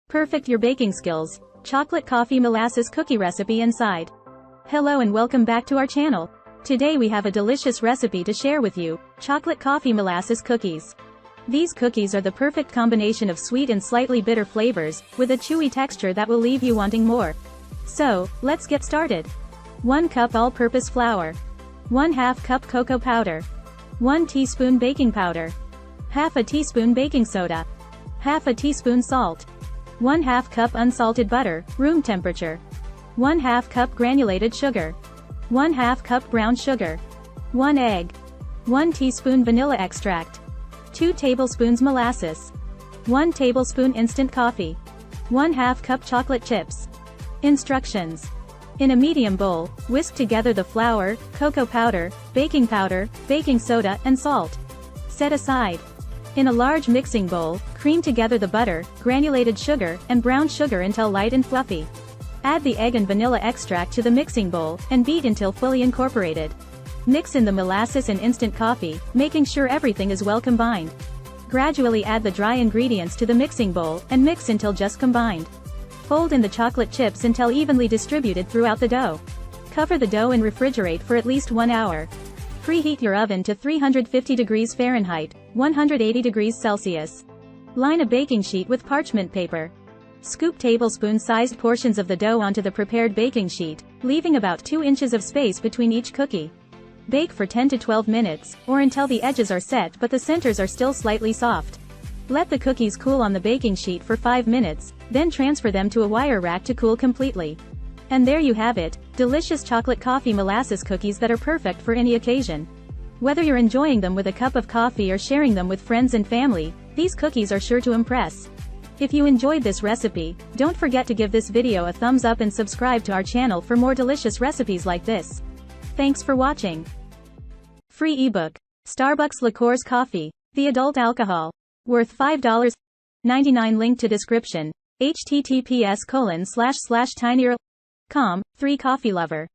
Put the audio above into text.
Perfect your baking skills. Chocolate coffee molasses cookie recipe inside. Hello and welcome back to our channel. Today we have a delicious recipe to share with you, chocolate coffee molasses cookies. These cookies are the perfect combination of sweet and slightly bitter flavors, with a chewy texture that will leave you wanting more. So, let's get started. 1 cup all-purpose flour. 1/2 cup cocoa powder. 1 teaspoon baking powder. Half a teaspoon baking soda. Half a teaspoon salt. 1/2 cup unsalted butter, room temperature. 1/2 cup granulated sugar. 1/2 cup brown sugar. 1 egg. 1 teaspoon vanilla extract. 2 tablespoons molasses. 1 tablespoon instant coffee. 1/2 cup chocolate chips. Instructions. In a medium bowl, whisk together the flour, cocoa powder, baking soda, and salt. Set aside. In a large mixing bowl, cream together the butter, granulated sugar, and brown sugar until light and fluffy. Add the egg and vanilla extract to the mixing bowl, and beat until fully incorporated. Mix in the molasses and instant coffee, making sure everything is well combined. Gradually add the dry ingredients to the mixing bowl, and mix until just combined. Fold in the chocolate chips until evenly distributed throughout the dough. Cover the dough and refrigerate for at least 1 hour. Preheat your oven to 350 degrees Fahrenheit, 180 degrees Celsius. Line a baking sheet with parchment paper. Scoop tablespoon-sized portions of the dough onto the prepared baking sheet, leaving about 2 inches of space between each cookie. Bake for 10 to 12 minutes, or until the edges are set but the centers are still slightly soft. Let the cookies cool on the baking sheet for 5 minutes, then transfer them to a wire rack to cool completely. And there you have it, delicious chocolate coffee molasses cookies that are perfect for any occasion. Whether you're enjoying them with a cup of coffee or sharing them with friends and family, these cookies are sure to impress. If you enjoyed this recipe, don't forget to give this video a thumbs up and subscribe to our channel for more delicious recipes like this. Thanks for watching. Free ebook. Starbucks Liqueurs Coffee. The adult alcohol. Worth $5.99. Link to description. https://tinyurl.com. 3 Coffee Lover.